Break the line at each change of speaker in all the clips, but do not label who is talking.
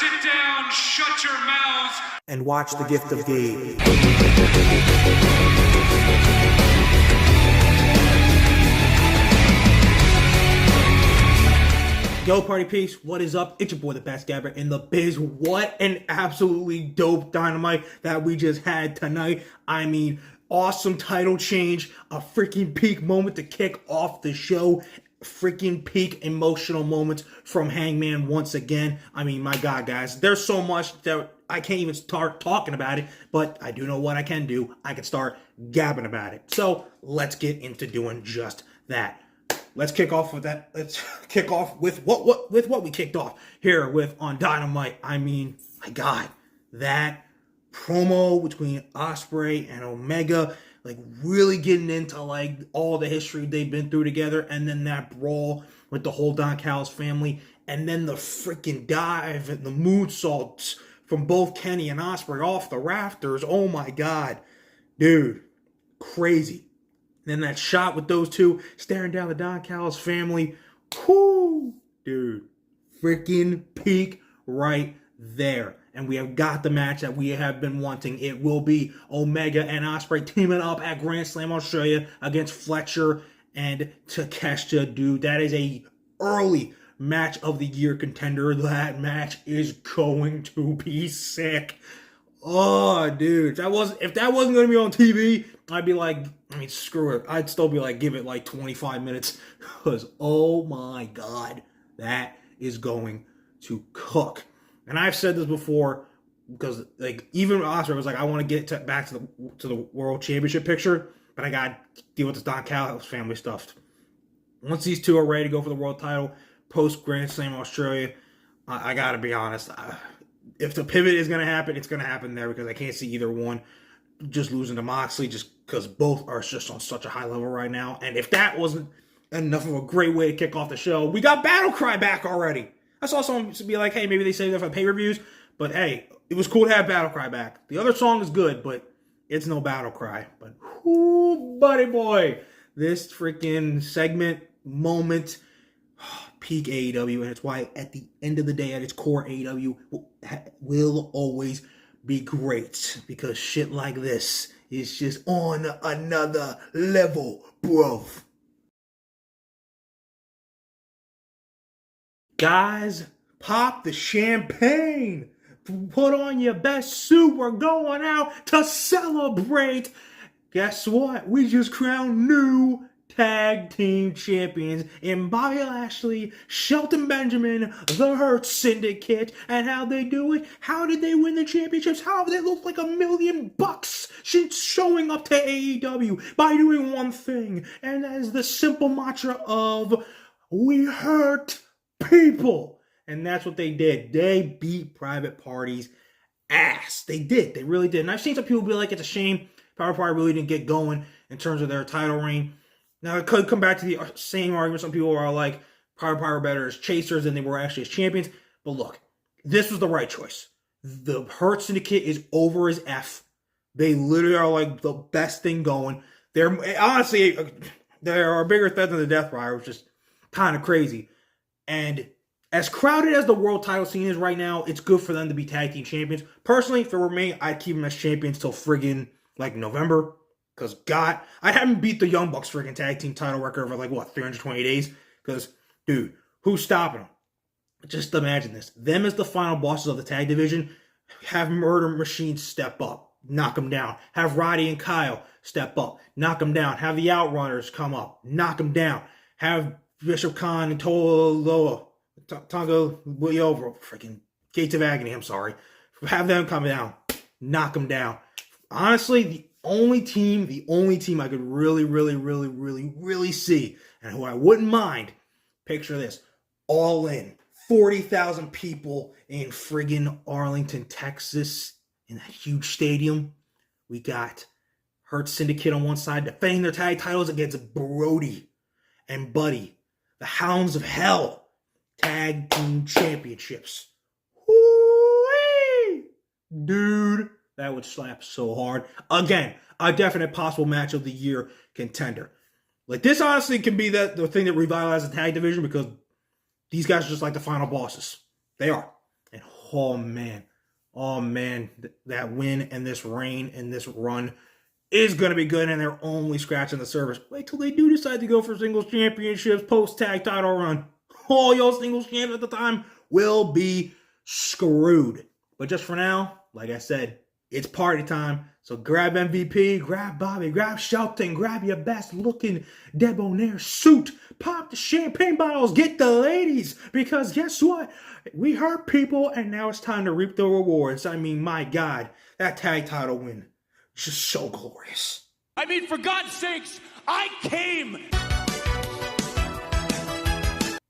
Sit down, shut your mouths,
and watch The Gift of Gabe. Yo, party peeps, what is up? It's your boy, the best gabber in the biz. What an absolutely dope dynamite that we just had tonight. I mean, awesome title change, a freaking peak moment to kick off the show. Freaking peak emotional moments from Hangman once again. I mean, my God, guys, there's so much that I can't even start talking about it, but I do know what I can do. I can start gabbing about it. So let's get into doing just that. Let's kick off with that. Let's kick off with what we kicked off here with on Dynamite. I mean, my God, that promo between OSPREAY and Omega, like really getting into like all the history they've been through together, and then that brawl with the whole Don Callis family, and then the freaking dive and the moonsaults from both Kenny and OSPREAY off the rafters. Oh my God, dude, crazy. Then that shot with those two staring down the Don Callis family. Whoo, dude, freaking peak right there. And we have got the match that we have been wanting. It will be Omega and OSPREAY teaming up at Grand Slam Australia against Fletcher and Takeshita, dude. That is a early match of the year contender. That match is going to be sick. Oh, dude, if that wasn't going to be on TV, I'd be like, I mean, screw it. I'd still be like, give it like 25 minutes. Because, oh my God, that is going to cook. And I've said this before, because like even OSPREAY was like, I want to get back to the World Championship picture, but I got to deal with this Don Callis family stuff. Once these two are ready to go for the world title, post Grand Slam Australia, I got to be honest. If the pivot is going to happen, it's going to happen there, because I can't see either one just losing to Moxley, just because both are just on such a high level right now. And if that wasn't enough of a great way to kick off the show, we got Battle Cry back already. I saw someone be like, hey, maybe they saved that for pay-per-views, but hey, it was cool to have Battle Cry back. The other song is good, but it's no Battle Cry. But whoo, buddy boy, this freaking segment, moment, peak AEW, and it's why at the end of the day, at its core, AEW will always be great, because shit like this is just on another level, bro. Guys, pop the champagne. Put on your best suit. We're going out to celebrate. Guess what? We just crowned new tag team champions in Bobby Lashley, Shelton Benjamin, the Hurt Syndicate. And how'd they do it? How did they win the championships? How did they look like $1 million showing up to AEW by doing one thing? And that is the simple mantra of, we hurt people. And that's what they did. They beat Private Party's ass. They did. They really did. And I've seen some people be like, it's a shame Private Party really didn't get going in terms of their title reign. Now, it could come back to the same argument. Some people are like, Private Party were better as chasers than they were actually as champions. But look, this was the right choice. The Hurt Syndicate is over as F. They literally are like the best thing going. They're honestly, they are a bigger threat than the Death Rider, which is kind of crazy. And as crowded as the world title scene is right now, it's good for them to be tag team champions. Personally, if it were me, I'd keep them as champions till friggin' like November. Because God, I haven't beat the Young Bucks friggin' tag team title record for like, what, 320 days? Because, dude, who's stopping them? Just imagine this. Them as the final bosses of the tag division, have Murder Machine step up, knock them down. Have Roddy and Kyle step up, knock them down. Have the Outrunners come up, knock them down. Have Bishop Khan and Tonga Williover, freaking Gates of Agony, I'm sorry. Have them come down, knock them down. Honestly, the only team I could really see, and who I wouldn't mind, picture this, All In, 40,000 people in friggin' Arlington, Texas, in that huge stadium. We got Hurt Syndicate on one side defending their tag titles against Brody and Buddy, the Hounds of Hell Tag Team Championships. Woo-wee! Dude, that would slap so hard. Again, a definite possible match of the year contender. Like, this honestly can be the thing that revitalizes the tag division, because these guys are just like the final bosses. They are. And oh man, that win and this reign and this run is going to be good, and they're only scratching the surface. Wait till they do decide to go for singles championships, post-tag title run. All y'all singles champs at the time will be screwed. But just for now, like I said, it's party time. So grab MVP, grab Bobby, grab Shelton, grab your best looking debonair suit, pop the champagne bottles, get the ladies, because guess what? We hurt people, and now it's time to reap the rewards. I mean, my God, that tag title win, just so glorious.
I mean, for God's sakes, I came!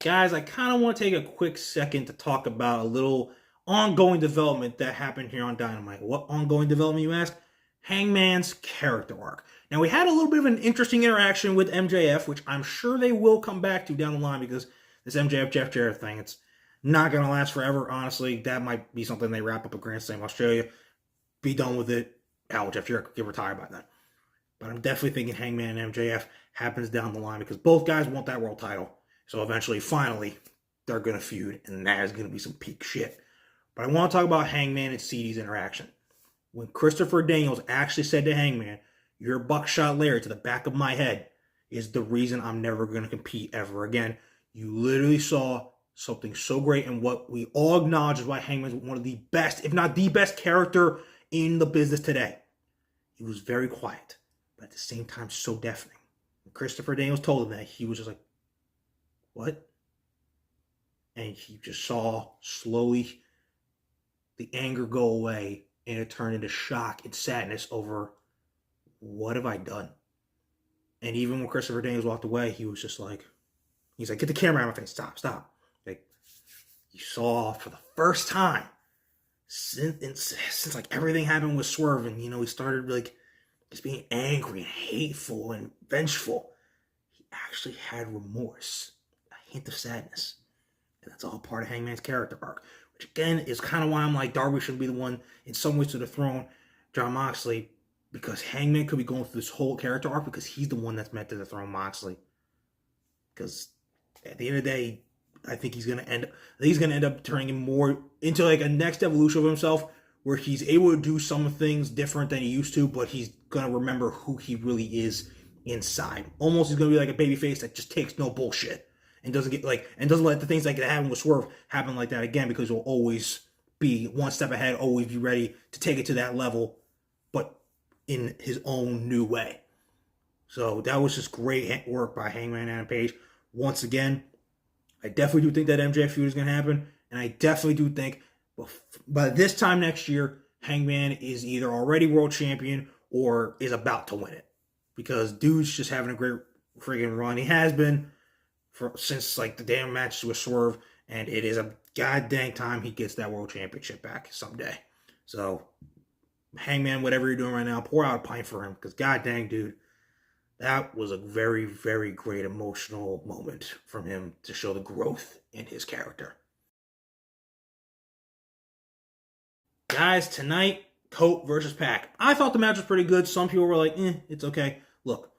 Guys, I kind of want to take a quick second to talk about a little ongoing development that happened here on Dynamite. What ongoing development, you ask? Hangman's character arc. Now, we had a little bit of an interesting interaction with MJF, which I'm sure they will come back to down the line, because this MJF Jeff Jarrett thing, it's not going to last forever, honestly. That might be something they wrap up at Grand Slam Australia. Be done with it. Hell, Jeff Jarrett could get retired by then. But I'm definitely thinking Hangman and MJF happens down the line, because both guys want that world title. So eventually, finally, they're going to feud, and that is going to be some peak shit. But I want to talk about Hangman and CD's interaction. When Christopher Daniels actually said to Hangman, "Your buckshot Larry to the back of my head is the reason I'm never going to compete ever again," you literally saw something so great, and what we all acknowledge is why Hangman's one of the best, if not the best character in the business today. He was very quiet, but at the same time so deafening. When Christopher Daniels told him that, he was just like, "What?" And he just saw slowly the anger go away, and it turned into shock and sadness over, what have I done? And even when Christopher Daniels walked away, he was just like, he's like, "Get the camera out of my face, stop." Like, you saw for the first time since like everything happened with Swerve, and he started like just being angry and hateful and vengeful. He actually had remorse, a hint of sadness. And that's all part of Hangman's character arc. Which again is kind of why I'm like, Darby should be the one in some ways to dethrone Jon Moxley, because Hangman could be going through this whole character arc because he's the one that's meant to dethrone Moxley. Because at the end of the day, I think he's gonna end up turning him more into like a next evolution of himself, where he's able to do some things different than he used to, but he's gonna remember who he really is inside. Almost he's gonna be like a babyface that just takes no bullshit. And doesn't let the things like that happen with Swerve happen like that again, because he'll always be one step ahead, always be ready to take it to that level, but in his own new way. So that was just great work by Hangman and Page. Once again, I definitely do think that MJF feud is going to happen, and I definitely do think by this time next year, Hangman is either already world champion or is about to win it, because dude's just having a great friggin' run. He has been since like the damn match with Swerve, and it is a goddamn time he gets that world championship back someday. So, Hangman, whatever you're doing right now, pour out a pint for him, because goddamn, dude, that was a very, very great emotional moment from him to show the growth in his character. Guys, tonight, Cope versus Pac. I thought the match was pretty good. Some people were like, it's okay. Look,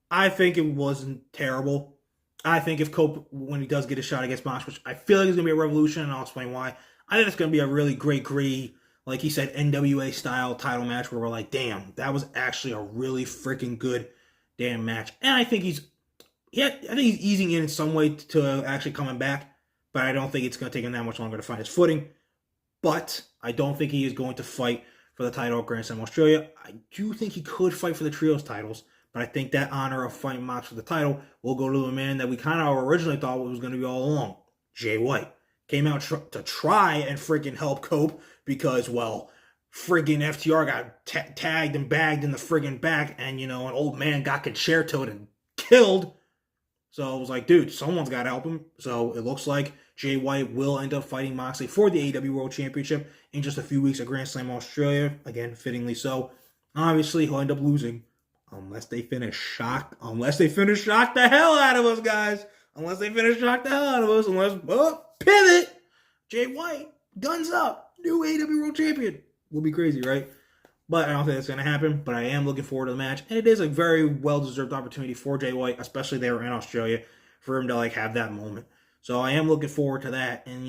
I think it wasn't terrible. I think if Cope, when he does get a shot against Mox, which I feel like it's going to be a revolution, and I'll explain why, I think it's going to be a really great, gritty, like he said, NWA-style title match where we're like, damn, that was actually a really freaking good damn match. And I think he's easing in some way to actually coming back, but I don't think it's going to take him that much longer to find his footing. But I don't think he is going to fight for the title at Grand Slam Australia. I do think he could fight for the trios titles, but I think that honor of fighting Mox for the title will go to the man that we kind of originally thought was going to be all along, Jay White. Came out to try and freaking help Cope because, well, friggin' FTR got tagged and bagged in the friggin' back, and, an old man got concertoed and killed. So I was like, dude, someone's got to help him. So it looks like Jay White will end up fighting Moxley for the AEW World Championship in just a few weeks at Grand Slam Australia. Again, fittingly so. Obviously, he'll end up losing. Unless they finish shock the hell out of us, guys. Pivot. Jay White, guns up, new AEW World Champion. Will be crazy, right? But I don't think that's going to happen. But I am looking forward to the match. And it is a very well-deserved opportunity for Jay White, especially there in Australia, for him to have that moment. So I am looking forward to that. And,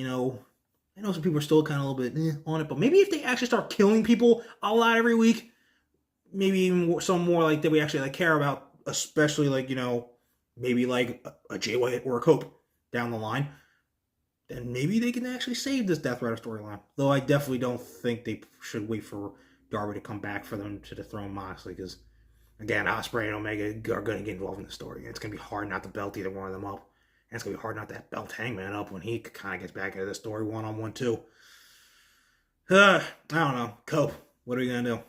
I know some people are still kind of a little bit on it, but maybe if they actually start killing people a lot every week, maybe even some more like that we actually like care about, especially like, you know, maybe like a Jay White or a Cope down the line, then maybe they can actually save this Death Rider storyline. Though I definitely don't think they should wait for Darby to come back for them to dethrone Moxley, because again, Ospreay and Omega are going to get involved in the story. It's going to be hard not to belt either one of them up. And it's going to be hard not to belt Hangman up when he kind of gets back into the story one-on-one too. I don't know. Cope, what are we going to do?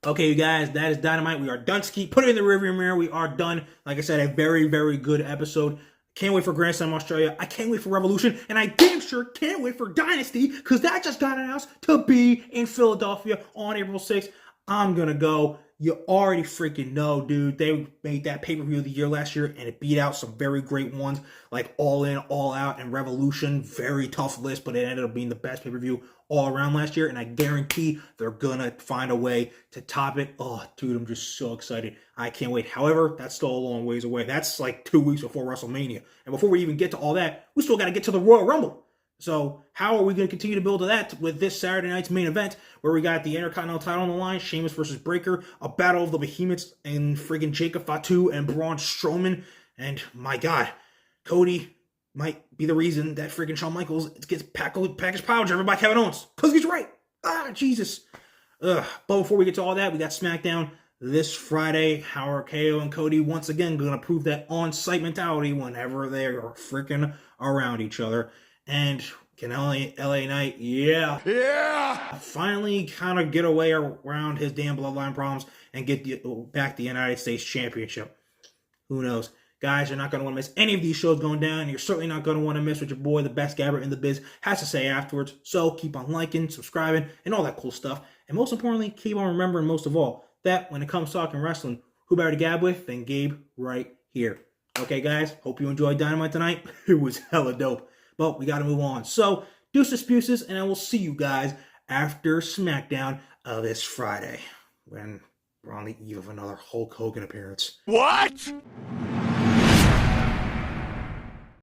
Okay, you guys, that is Dynamite. We are done. Put it in the rearview mirror. We are done. Like I said, a very, very good episode. Can't wait for Grand Slam Australia. I can't wait for Revolution. And I damn sure can't wait for Dynasty, because that just got announced to be in Philadelphia on April 6th. I'm going to go. You already freaking know, dude. They made that pay-per-view of the year last year, and it beat out some very great ones, like All In, All Out, and Revolution. Very tough list, but it ended up being the best pay-per-view all around last year, and I guarantee they're going to find a way to top it. Oh, dude, I'm just so excited. I can't wait. However, that's still a long ways away. That's like 2 weeks before WrestleMania. And before we even get to all that, we still got to get to the Royal Rumble. So how are we going to continue to build to that with this Saturday night's main event, where we got the Intercontinental title on the line, Sheamus versus Breakker, a battle of the behemoths, and friggin' Jacob Fatu and Braun Strowman, and my God, Cody might be the reason that friggin' Shawn Michaels gets package power driven by Kevin Owens, because he's right. Jesus. But before we get to all that, we got SmackDown this Friday. How are KO and Cody once again going to prove that on-site mentality whenever they are freaking around each other? And can LA Knight, finally kind of get away around his damn bloodline problems and get back the United States Championship? Who knows? Guys, you're not going to want to miss any of these shows going down. You're certainly not going to want to miss what your boy, the best gabber in the biz, has to say afterwards. So keep on liking, subscribing, and all that cool stuff. And most importantly, keep on remembering, most of all, that when it comes to talking wrestling, who better to gab with than Gabe right here? Okay, guys, hope you enjoyed Dynamite tonight. It was hella dope. But we got to move on. So, deuces, puces, and I will see you guys after SmackDown this Friday, when we're on the eve of another Hulk Hogan appearance.
What?